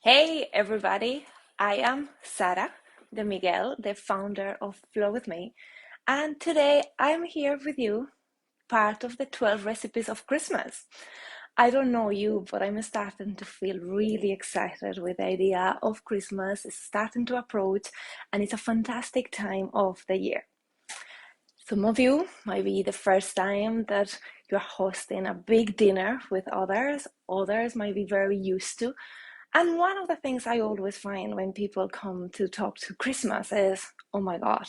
Hey everybody, I am Sara de Miguel, the founder of Flow With Me, and today I'm here with you, part of the 12 recipes of Christmas. I don't know you, but I'm starting to feel really excited with the idea of Christmas. It's starting to approach, and it's a fantastic time of the year. Some of you might be the first time that you're hosting a big dinner with others might be very used to. And one of the things I always find when people come to talk to Christmas is, oh my God,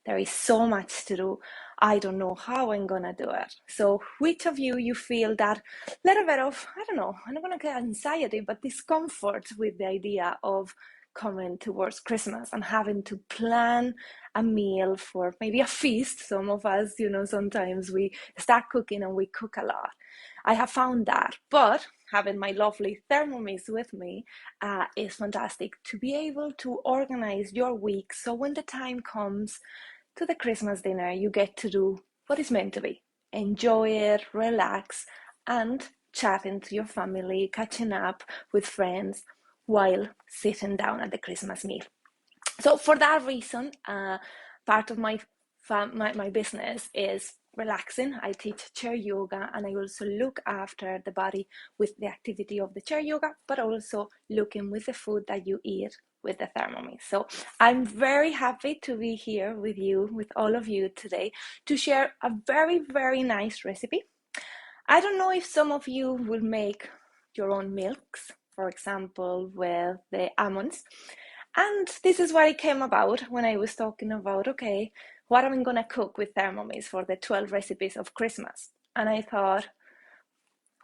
there is so much to do. I don't know how I'm gonna do it. So which of you feel that little bit of, I don't know, I'm not gonna get anxiety, but discomfort with the idea of coming towards Christmas and having to plan a meal for maybe a feast. Some of us, sometimes we start cooking and we cook a lot. I have found that, but having my lovely Thermomix with me is fantastic to be able to organize your week so when the time comes to the Christmas dinner, you get to do what it's meant to be. Enjoy it, relax, and chatting to your family, catching up with friends while sitting down at the Christmas meal. So for that reason, part of my business is relaxing. I teach chair yoga and I also look after the body with the activity of the chair yoga, but also looking with the food that you eat with the Thermomix. So I'm very happy to be here with you, with all of you today, to share a very, very nice recipe. I don't know if some of you will make your own milks, for example, with the almonds. And this is what it came about when I was talking about, okay, what am I gonna cook with Thermomix for the 12 recipes of Christmas? And I thought,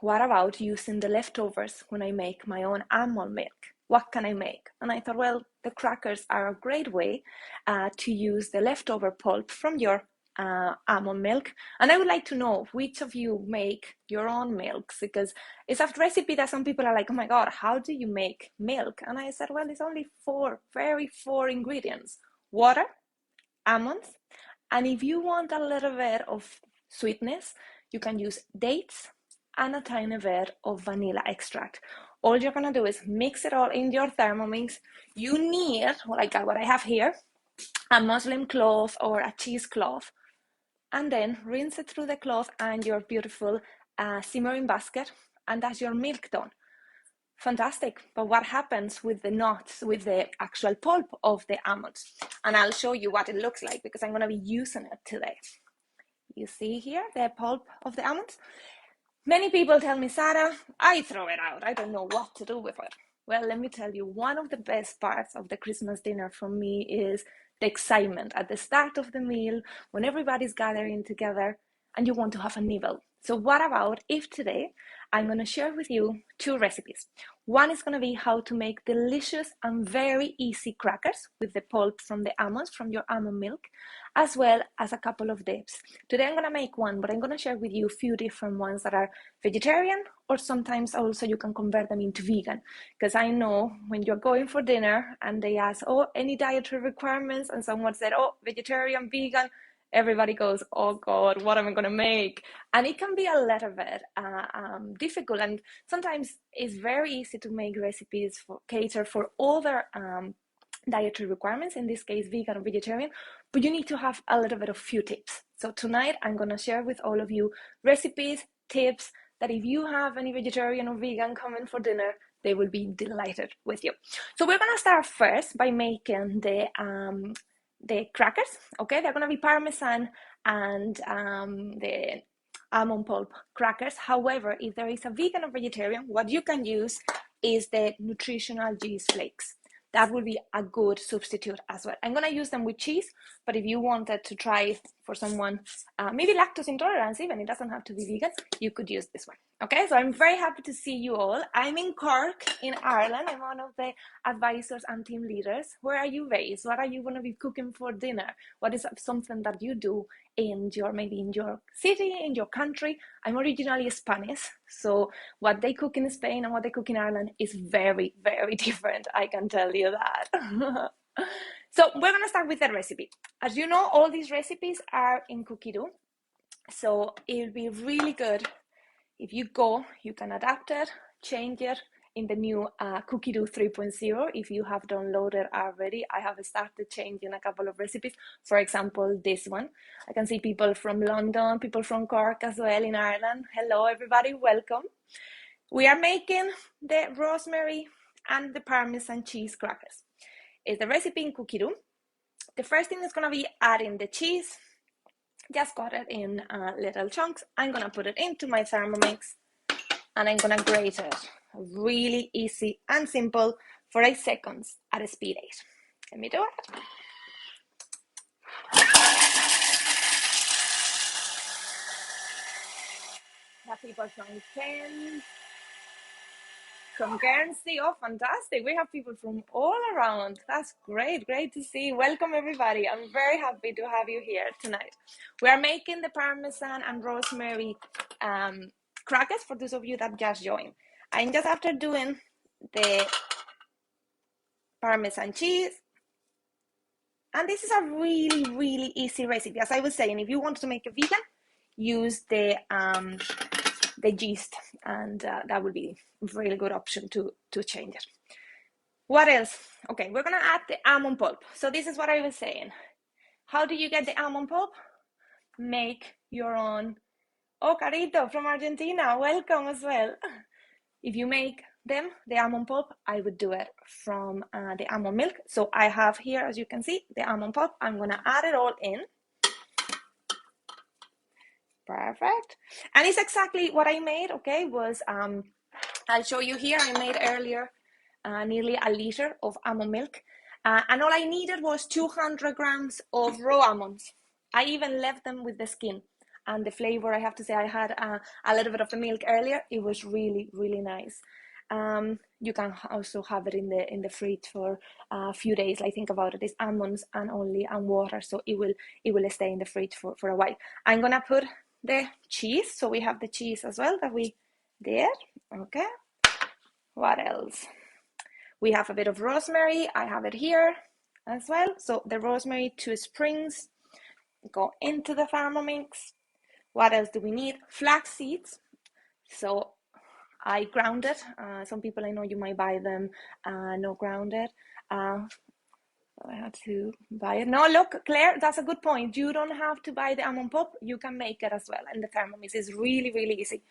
what about using the leftovers when I make my own almond milk? What can I make? And I thought, well, the crackers are a great way to use the leftover pulp from your almond milk. And I would like to know which of you make your own milks, because it's a recipe that some people are like, oh my God, how do you make milk? And I said, well, it's only four ingredients: water, almonds, and if you want a little bit of sweetness, you can use dates and a tiny bit of vanilla extract. All you're gonna do is mix it all in your Thermomix. You need, like what I have here, a muslin cloth or a cheesecloth, and then rinse it through the cloth and your beautiful simmering basket, and that's your milk done. Fantastic. But what happens with the nuts, with the actual pulp of the almonds? And I'll show you what it looks like because I'm going to be using it today. You see here the pulp of the almonds? Many people tell me, Sarah, I throw it out. I don't know what to do with it. Well, let me tell you, one of the best parts of the Christmas dinner for me is the excitement at the start of the meal when everybody's gathering together and you want to have a nibble. So what about if today I'm going to share with you two recipes. One is going to be how to make delicious and very easy crackers with the pulp from the almonds, from your almond milk, as well as a couple of dips. Today I'm going to make one, but I'm going to share with you a few different ones that are vegetarian, or sometimes also you can convert them into vegan. Because I know when you're going for dinner and they ask, oh, any dietary requirements? And someone said, oh, vegetarian, vegan, everybody goes, oh God, what am I going to make? And it can be a little bit difficult. And sometimes it's very easy to make recipes for cater for other dietary requirements, in this case, vegan or vegetarian, but you need to have a little bit of few tips. So tonight I'm going to share with all of you recipes, tips that if you have any vegetarian or vegan coming for dinner, they will be delighted with you. So we're going to start first by making the crackers. Okay, they're going to be Parmesan and the almond pulp crackers. However, if there is a vegan or vegetarian, what you can use is the nutritional yeast flakes. That will be a good substitute as well. I'm going to use them with cheese, but if you wanted to try for someone, maybe lactose intolerance even, it doesn't have to be vegan, you could use this one. Okay, so I'm very happy to see you all. I'm in Cork in Ireland. I'm one of the advisors and team leaders. Where are you based? What are you going to be cooking for dinner? What is something that you do maybe in your city, in your country? I'm originally Spanish, so what they cook in Spain and what they cook in Ireland is very, very different. I can tell you that. So we're gonna start with the recipe. As you know, all these recipes are in Cookie Dough, so it'll be really good if you can adapt it, change it, in the new Cookie Dough 3.0. If you have downloaded already, I have started changing a couple of recipes. For example, this one. I can see people from London, people from Cork as well in Ireland. Hello, everybody, welcome. We are making the rosemary and the Parmesan cheese crackers. It's the recipe in Cookie Dough. The first thing is going to be adding the cheese. Just cut it in little chunks. I'm going to put it into my Thermomix and I'm going to grate it. Really easy and simple for 8 seconds at a speed 8. Let me do it. Have people from Kent, from Guernsey. Oh, fantastic. We have people from all around. That's great. Great to see. Welcome, everybody. I'm very happy to have you here tonight. We are making the Parmesan and rosemary crackers for those of you that just joined. I'm just after doing the Parmesan cheese. And this is a really, really easy recipe. As I was saying, if you want to make a vegan, use the yeast, and that would be a really good option to change it. What else? Okay, we're gonna add the almond pulp. So this is what I was saying. How do you get the almond pulp? Make your own. Oh, Carito from Argentina, welcome as well. If you make them, the almond pulp, I would do it from the almond milk. So I have here, as you can see, the almond pulp. I'm gonna add it all in. Perfect. And it's exactly what I made, okay, was, I'll show you here, I made earlier nearly a liter of almond milk. And all I needed was 200 grams of raw almonds. I even left them with the skin. And the flavor, I have to say, I had a little bit of the milk earlier. It was really, really nice. You can also have it in the fridge for a few days. Like, think about it, it's almonds and water, so it will stay in the fridge for a while. I'm gonna put the cheese, so we have the cheese as well that we did. Okay, what else? We have a bit of rosemary. I have it here as well. So the rosemary, 2 sprigs, go into the Thermomix. What else do we need? Flax seeds. So I ground it. Some people, I know you might buy them not grounded. I had to buy it. No, look, Claire, that's a good point. You don't have to buy the almond pulp. You can make it as well. And the Thermomix is really, really easy.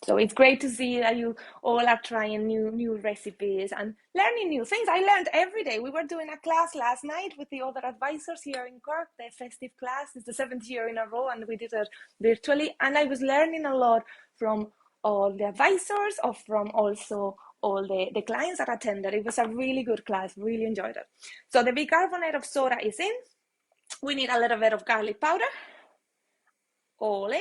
So it's great to see that you all are trying new recipes and learning new things. I learned every day. We were doing a class last night with the other advisors here in Cork, the festive class. It's the 7th year in a row, and we did it virtually. And I was learning a lot from all the advisors, or from also all the clients that attended. It was a really good class, really enjoyed it. So the bicarbonate of soda is in. We need a little bit of garlic powder, all in.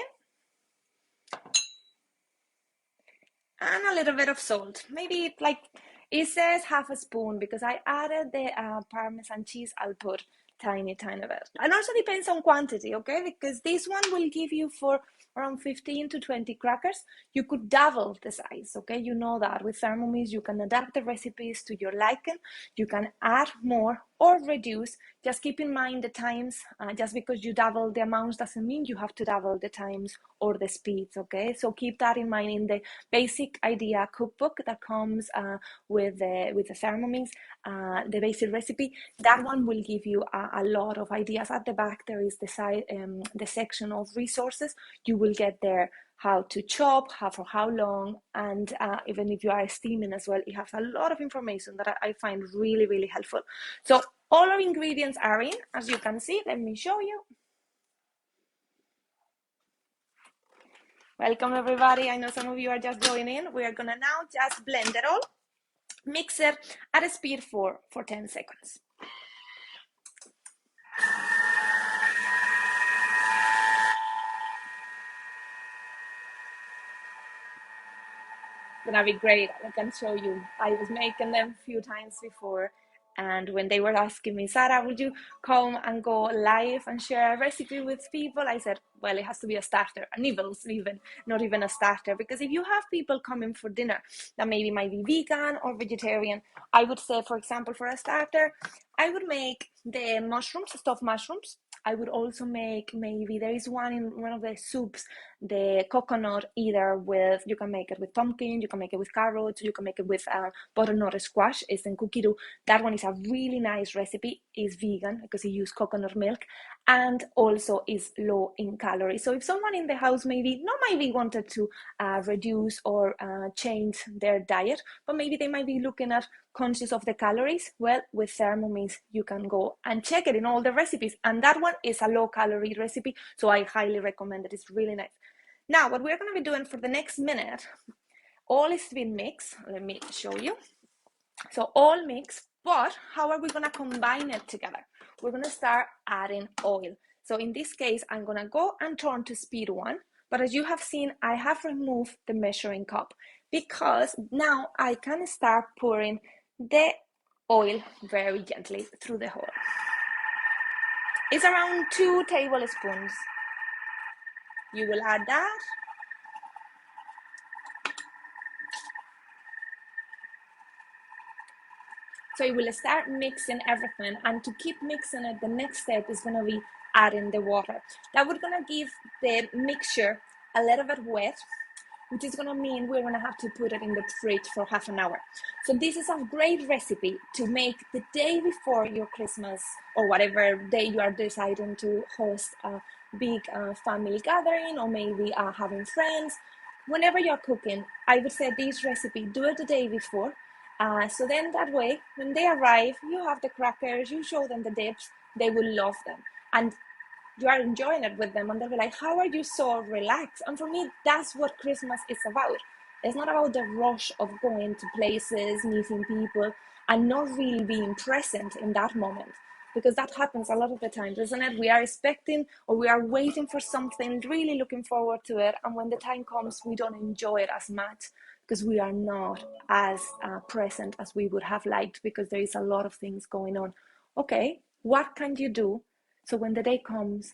And a little bit of salt. Maybe, like, it says half a spoon, because I added the Parmesan cheese. I'll put tiny bit. And also depends on quantity, okay? Because this one will give you for around 15 to 20 crackers. You could double the size, okay? You know that with Thermomix, you can adapt the recipes to your liking. You can add more or reduce. Just keep in mind the times. Just because you double the amounts doesn't mean you have to double the times or the speeds, okay? So keep that in mind in the basic idea cookbook that comes with the Thermomix, the basic recipe. That one will give you a lot of ideas. At the back there is the section of resources. You will get there how to chop, for how long, and even if you are steaming as well, it has a lot of information that I find really, really helpful. So all our ingredients are in, as you can see. Let me show you. Welcome, everybody. I know some of you are just joining in. We are gonna now just blend it all, mix it at a speed for 10 seconds. It's gonna be great. I can show you. I was making them a few times before, and when they were asking me, Sarah, would you come and go live and share a recipe with people? I said, well, it has to be a starter, a nibbles even, not even a starter. Because if you have people coming for dinner that maybe might be vegan or vegetarian, I would say, for example, for a starter, I would make the mushrooms, stuffed mushrooms. I would also make, maybe there is one in one of the soups, the coconut, either with, you can make it with pumpkin, you can make it with carrots, you can make it with butternut squash. It's in cookie dough. That one is a really nice recipe. It's vegan because it uses coconut milk, and also is low in calories. So if someone in the house maybe wanted to reduce or change their diet, but maybe they might be looking at conscious of the calories, well, with Thermomix you can go and check it in all the recipes, and that one is a low calorie recipe, so I highly recommend it. It's really nice. Now what we're going to be doing for the next minute, all is been mixed. Let me show you. So all mixed, but how are we going to combine it together? We're going to start adding oil. So in this case, I'm going to go and turn to speed 1, but as you have seen, I have removed the measuring cup because now I can start pouring the oil very gently through the hole. It's around 2 tablespoons. You will add that. So you will start mixing everything, and to keep mixing it, the next step is going to be adding the water. That we're going to give the mixture a little bit wet, which is going to mean we're going to have to put it in the fridge for half an hour. So this is a great recipe to make the day before your Christmas, or whatever day you are deciding to host a big family gathering, or maybe having friends. Whenever you're cooking, I would say this recipe, do it the day before. So then that way, when they arrive, you have the crackers, you show them the dips, they will love them. And you are enjoying it with them, and they'll be like, how are you so relaxed? And for me, that's what Christmas is about. It's not about the rush of going to places, meeting people, and not really being present in that moment. Because that happens a lot of the times, isn't it? We are expecting, or we are waiting for something, really looking forward to it, and when the time comes, we don't enjoy it as much because we are not as present as we would have liked, because there is a lot of things going on. Okay, what can you do so when the day comes,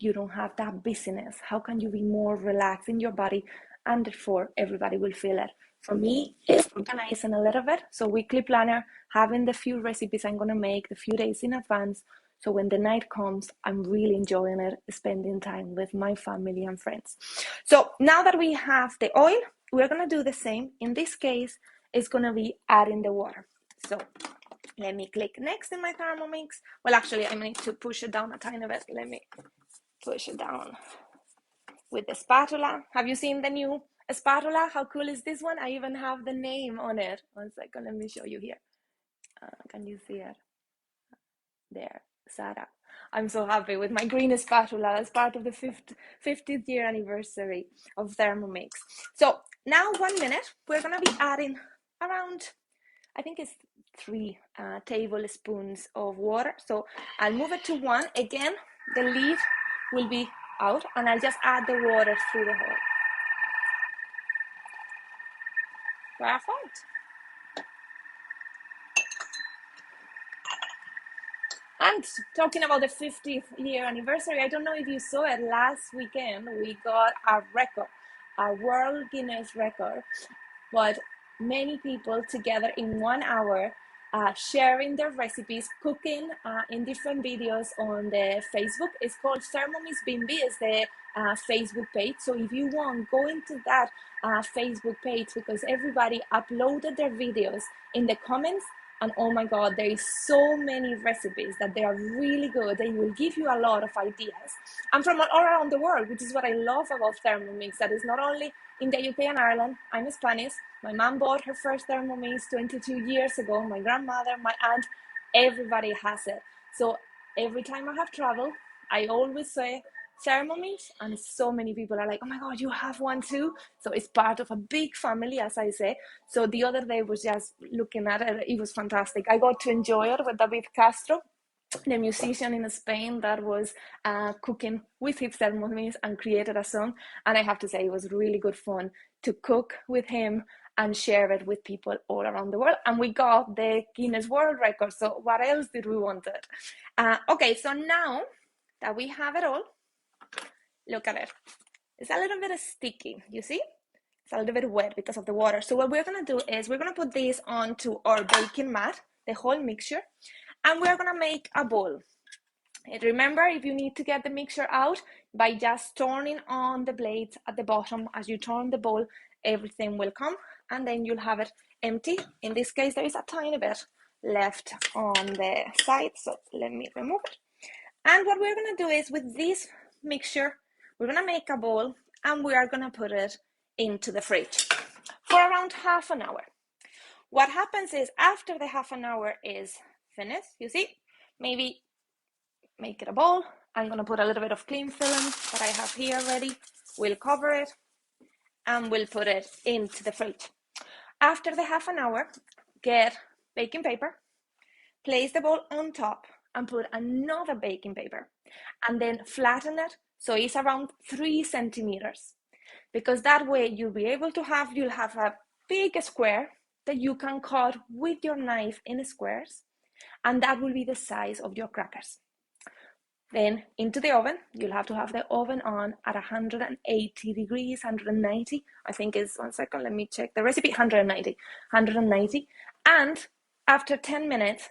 you don't have that busyness? How can you be more relaxed in your body, and therefore everybody will feel it? For me, it's organizing a little bit. So weekly planner, having the few recipes I'm going to make the few days in advance. So when the night comes, I'm really enjoying it, spending time with my family and friends. So now that we have the oil, we're going to do the same. In this case, it's going to be adding the water. So let me click next in my Thermomix. Well, actually, I need to push it down a tiny bit. Let me push it down with the spatula. Have you seen the new spatula? How cool is this one? I even have the name on it. 1 second, let me show you here. Can you see it? There, Sarah. I'm so happy with my green spatula as part of the 50th year anniversary of Thermomix. So now 1 minute, we're gonna be adding around, I think it's 3 tablespoons of water. So I'll move it to 1. Again, the lid will be out, and I'll just add the water through the hole. Perfect. And talking about the 50th year anniversary, I don't know if you saw it, last weekend we got a record, a World Guinness record, but many people together in 1 hour, sharing their recipes, cooking in different videos on the Facebook. It's called Thermomix Bimbi, is the Facebook page. So if you want, go into that Facebook page, because everybody uploaded their videos in the comments. And oh my God, there is so many recipes that they are really good. They will give you a lot of ideas. And from all around the world, which is what I love about Thermomix, that is not only in the UK and Ireland. I'm Spanish. My mom bought her first Thermomix 22 years ago. My grandmother, my aunt, everybody has it. So every time I have traveled, I always say Thermomix, and so many people are like, oh my God, you have one too? So it's part of a big family, as I say. So the other day was just looking at it. It was fantastic. I got to enjoy it with David Castro, the musician in Spain that was cooking with his Thermomix and created a song. And I have to say, it was really good fun to cook with him and share it with people all around the world. And we got the Guinness World Record. So what else did we want? Okay, so now that we have it all, look at it. It's a little bit sticky, you see? It's a little bit wet because of the water. So what we're gonna do is we're gonna put this onto our baking mat, the whole mixture, and we're gonna make a bowl. Remember, if you need to get the mixture out, by just turning on the blades at the bottom, as you turn the bowl, everything will come, and then you'll have it empty. In this case, there is a tiny bit left on the side, so let me remove it. And what we're gonna do is, with this mixture, we're gonna make a bowl, and we are gonna put it into the fridge for around half an hour. What happens is, after the half an hour is finished, you see, maybe make it a bowl. I'm gonna put a little bit of cling film that I have here ready. We'll cover it and we'll put it into the fridge. After the half an hour, get baking paper, place the bowl on top and put another baking paper, and then flatten it so it's around 3 centimeters, because that way you'll have a big square that you can cut with your knife in squares, and that will be the size of your crackers. Then into the oven. You'll have to have the oven on at 180 degrees, 190, I think is, 1 second, let me check the recipe, 190. And after 10 minutes,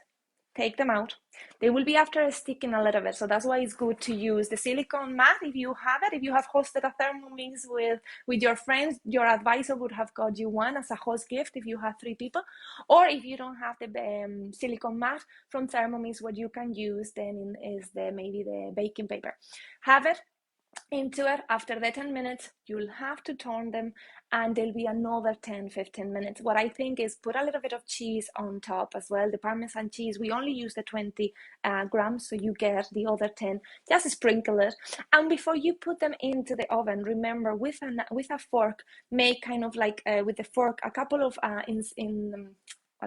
take them out. They will be after sticking a little bit, so that's why it's good to use the silicone mat if you have it. If you have hosted a Thermomix with your friends, your advisor would have got you one as a host gift if you have 3 people. Or if you don't have the silicone mat from Thermomix, what you can use then is maybe the baking paper. Have it into it. After the 10 minutes, you'll have to turn them, and there'll be another 10-15 minutes. What I think is, put a little bit of cheese on top as well. The Parmesan cheese, we only use the 20 grams, so you get the other 10. Just sprinkle it, and before you put them into the oven, remember, with a fork, make kind of like with the fork a couple of what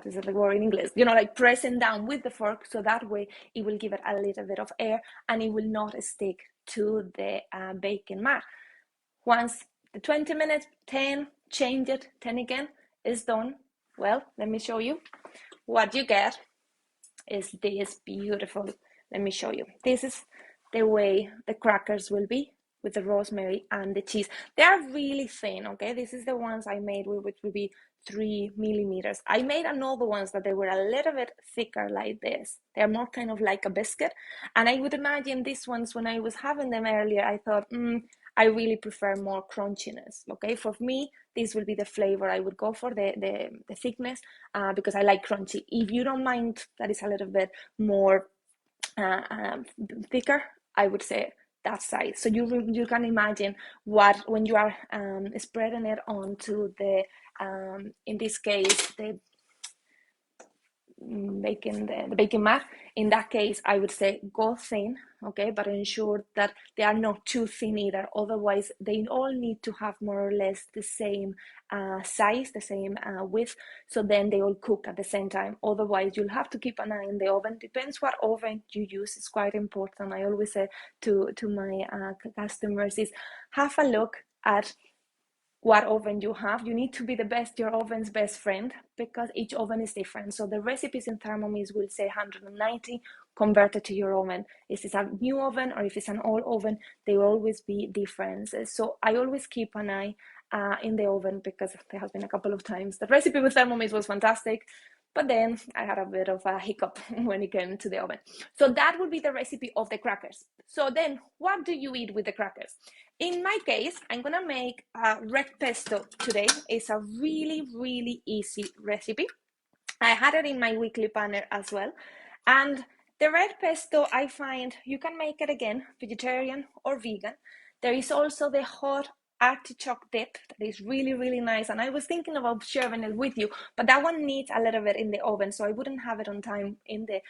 is it, the word in English? Like pressing down with the fork, so that way it will give it a little bit of air and it will not stick to the baking mat. Once the 20 minutes, 10, change it, 10 again, is done. Well, let me show you. What you get is this beautiful, let me show you. This is the way the crackers will be with the rosemary and the cheese. They are really thin, okay? This is the ones I made, which will be 3 millimeters. I made another ones that they were a little bit thicker like this. They're more kind of like a biscuit. And I would imagine these ones, when I was having them earlier, I thought, I really prefer more crunchiness, okay? For me, this will be the flavor. I would go for the thickness because I like crunchy. If you don't mind that it's a little bit more thicker, I would say that size. So you can imagine when you are spreading it onto the in this case the baking mat. In that case, I would say go thin, okay, but ensure that they are not too thin either. Otherwise, they all need to have more or less the same size, the same width, so then they all cook at the same time. Otherwise, you'll have to keep an eye on the oven. Depends what oven you use. It's quite important. I always say to my customers is, have a look at what oven you have. You need to be your oven's best friend, because each oven is different. So the recipes in Thermomix will say 190 converted to your oven. If it's a new oven or if it's an old oven, they will always be differences. So I always keep an eye in the oven, because there has been a couple of times the recipe with Thermomix was fantastic, but then I had a bit of a hiccup when it came to the oven. So that would be the recipe of the crackers. So then what do you eat with the crackers? In my case, I'm gonna make a red pesto today. It's a really, really easy recipe. I had it in my weekly planner as well. And the red pesto, I find you can make it again, vegetarian or vegan. There is also the hot artichoke dip that is really, really nice. And I was thinking about sharing it with you, but that one needs a little bit in the oven, so I wouldn't have it on time in the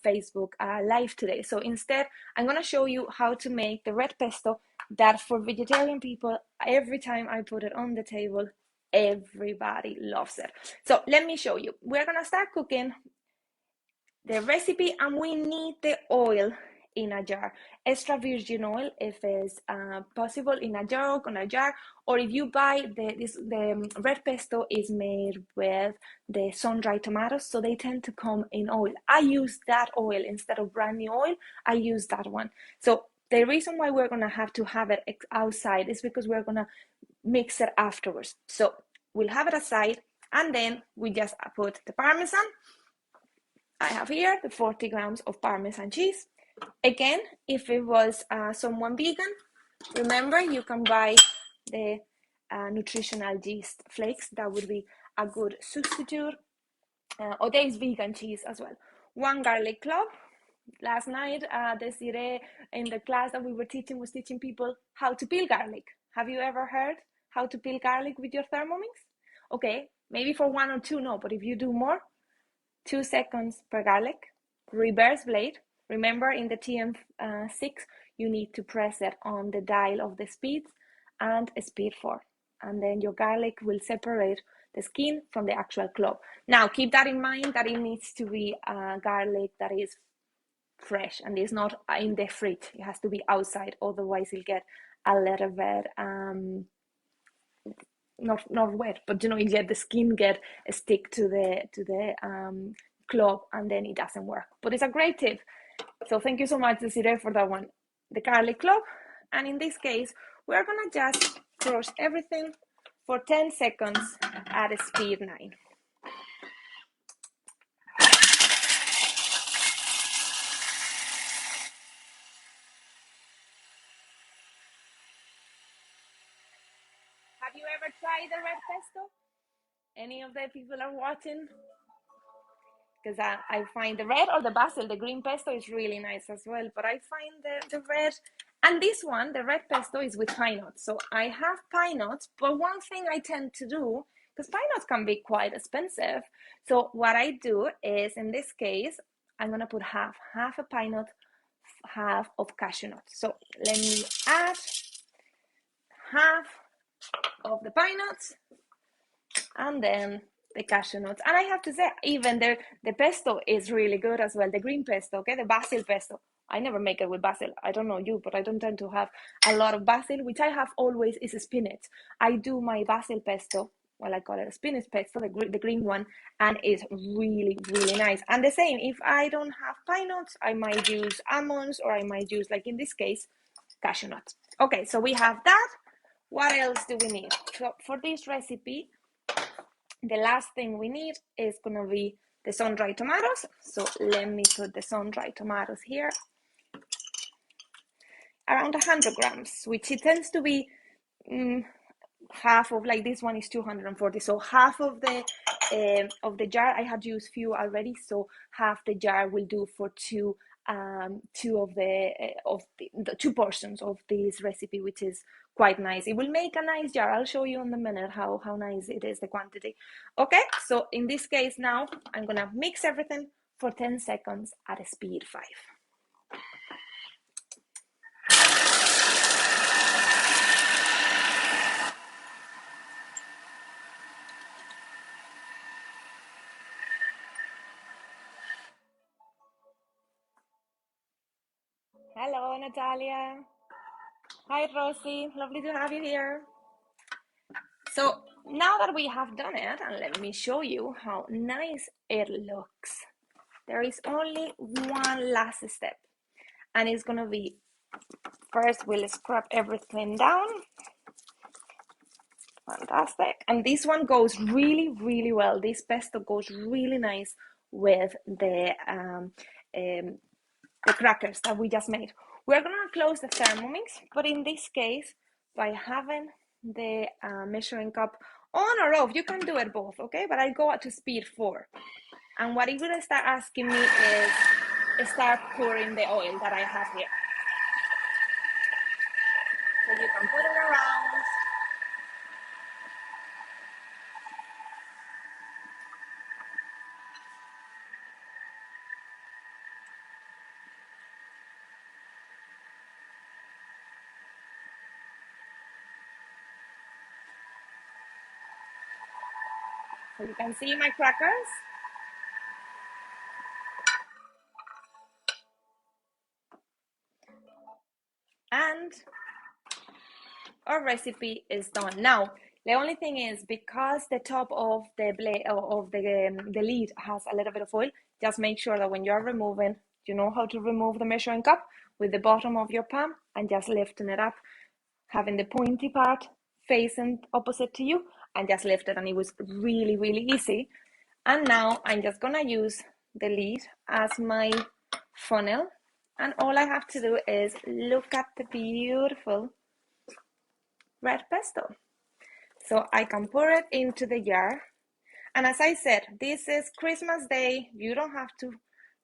Facebook live today. So instead, I'm gonna show you how to make the red pesto that for vegetarian people, every time I put it on the table, everybody loves it. So let me show you. We're gonna start cooking the recipe, and we need the oil in a jar. Extra virgin oil, if it's possible, in a jug, on a jar, or if you buy the red pesto is made with the sun-dried tomatoes, so they tend to come in oil. I use that oil instead of brand new oil. I use that one. So the reason why we're gonna have to have it outside is because we're gonna mix it afterwards. So we'll have it aside, and then we just put the Parmesan. I have here the 40 grams of Parmesan cheese. Again, if it was someone vegan, remember you can buy the nutritional yeast flakes. That would be a good substitute. Or there is vegan cheese as well. 1 garlic clove. Last night, Desiree in the class that we were teaching was teaching people how to peel garlic. Have you ever heard how to peel garlic with your Thermomix? Okay, maybe for 1 or 2, no, but if you do more, 2 seconds per garlic, reverse blade. Remember in the TM6, you need to press it on the dial of the speed and speed 4. And then your garlic will separate the skin from the actual clove. Now, keep that in mind that it needs to be garlic that is fresh and is not in the fridge. It has to be outside, otherwise you'll get a little bit not wet, but you get the skin get stick to the clove, and then it doesn't work. But it's a great tip. So thank you so much, Desiree, for that one. The garlic clove, and in this case, we're gonna just crush everything for 10 seconds at a speed 9. Have you ever tried the red pesto? Any of the people are watching? Because I find the red or the basil, the green pesto is really nice as well. But I find the red, and this one, the red pesto, is with pine nuts. So I have pine nuts, but one thing I tend to do, because pine nuts can be quite expensive. So what I do is, in this case, I'm going to put half a pine nut, half of cashew nuts. So let me add half of the pine nuts and then the cashew nuts. And I have to say, even the pesto is really good as well. The green pesto, okay, the basil pesto. I never make it with basil. I don't know you, but I don't tend to have a lot of basil. Which I have always is spinach. I do my basil pesto, well, I call it a spinach pesto, the green one, and it's really, really nice. And the same, if I don't have pine nuts, I might use almonds, or I might use, like in this case, cashew nuts. Okay, so we have that. What else do we need? So for this recipe, the last thing we need is going to be the sun-dried tomatoes. So let me put the sun-dried tomatoes here. Around 100 grams, which it tends to be half of, like this one is 240. So half of the jar. I had used few already, so half the jar will do for two of the 2 portions of this recipe, which is quite nice. It will make a nice jar. I'll show you in a minute how nice it is, the quantity. Okay, so in this case now I'm gonna mix everything for 10 seconds at a speed 5. Hello, Natalia. Hi, Rosie. Lovely to have you here. So now that we have done it, and let me show you how nice it looks, there is only one last step, and it's gonna be, first we'll scrub everything down. Fantastic. And this one goes really, really well. This pesto goes really nice with the crackers that we just made. We're gonna close the Thermomix, but in this case, by having the measuring cup on or off, you can do it both, okay? But I go up to speed 4. And what it's gonna start asking me is start pouring the oil that I have here. So you can put it around. So you can see my crackers. And our recipe is done. Now, the only thing is, because the top of the lid has a little bit of oil, just make sure that when you're removing, you know how to remove the measuring cup with the bottom of your palm and just lifting it up, having the pointy part facing opposite to you, and just lift it. And it was really, really easy. And now I'm just gonna use the lid as my funnel And all I have to do is look at the beautiful red pesto. So I can pour it into the jar. And as I said, this is Christmas Day. You don't have to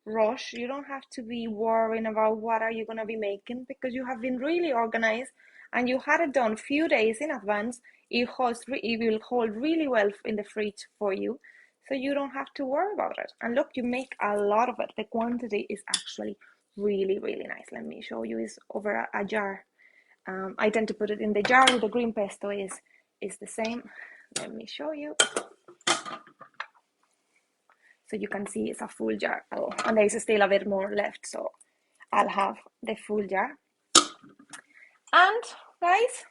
rush. You don't have to be worrying about what are you going to be making, because you have been really organized and you had it done a few days in advance. It will hold really well in the fridge for you. So you don't have to worry about it. And look, you make a lot of it. The quantity is actually really, really nice. Let me show you. It's over a jar. I tend to put it in the jar with the green pesto is the same. Let me show you. So you can see it's a full jar. Oh, and there's still a bit more left, so I'll have the full jar. And guys,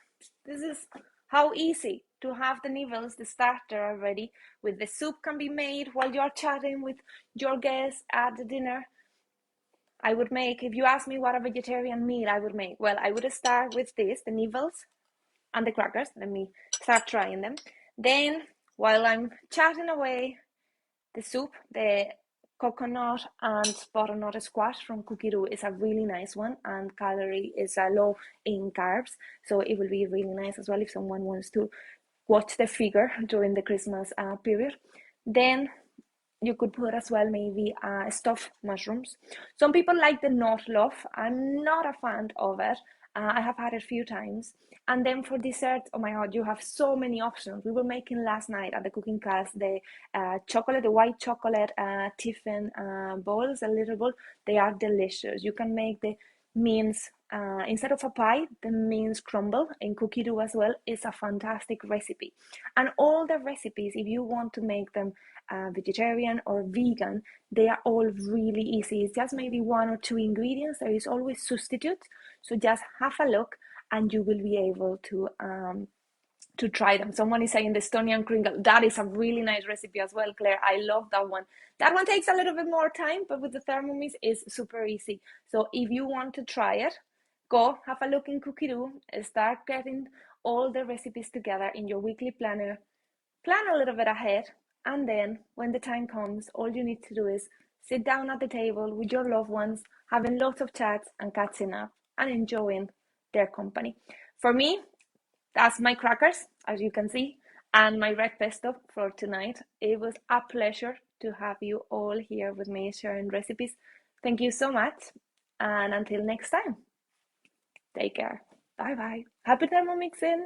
this is how easy to have the nibbles, the starter already. With the soup can be made while you're chatting with your guests at the dinner. I would make, if you ask me what a vegetarian meal I would make, well, I would start with this, the nibbles and the crackers. Let me start trying them. Then, while I'm chatting away, the soup, the coconut and butternut squash from Cookie Dough is a really nice one, and calorie is low in carbs, so it will be really nice as well if someone wants to watch the figure during the Christmas period. Then you could put as well maybe stuffed mushrooms. Some people like the knot I'm not a fan of it. I have had it a few times. And then for dessert, oh my god, you have so many options. We were making last night at the cooking class the chocolate, the white chocolate tiffin bowls, a little bowl. They are delicious. You can make the mince instead of a pie, the mince crumble in Cookie Dough as well is a fantastic recipe. And all the recipes, if you want to make them vegetarian or vegan, they are all really easy. It's just maybe one or two ingredients. There is always substitutes. So just have a look and you will be able to try them. Someone is saying the Estonian kringle. That is a really nice recipe as well, Claire. I love that one. That one takes a little bit more time, but with the Thermomix is super easy. So if you want to try it, go have a look in Cookie Dough, start getting all the recipes together in your weekly planner, plan a little bit ahead, and then when the time comes, all you need to do is sit down at the table with your loved ones, having lots of chats and catching up and enjoying their company. For me, that's my crackers, as you can see, and my red pesto for tonight. It was a pleasure to have you all here with me sharing recipes. Thank you so much, and until next time, take care. Bye bye. Happy Thermomixing!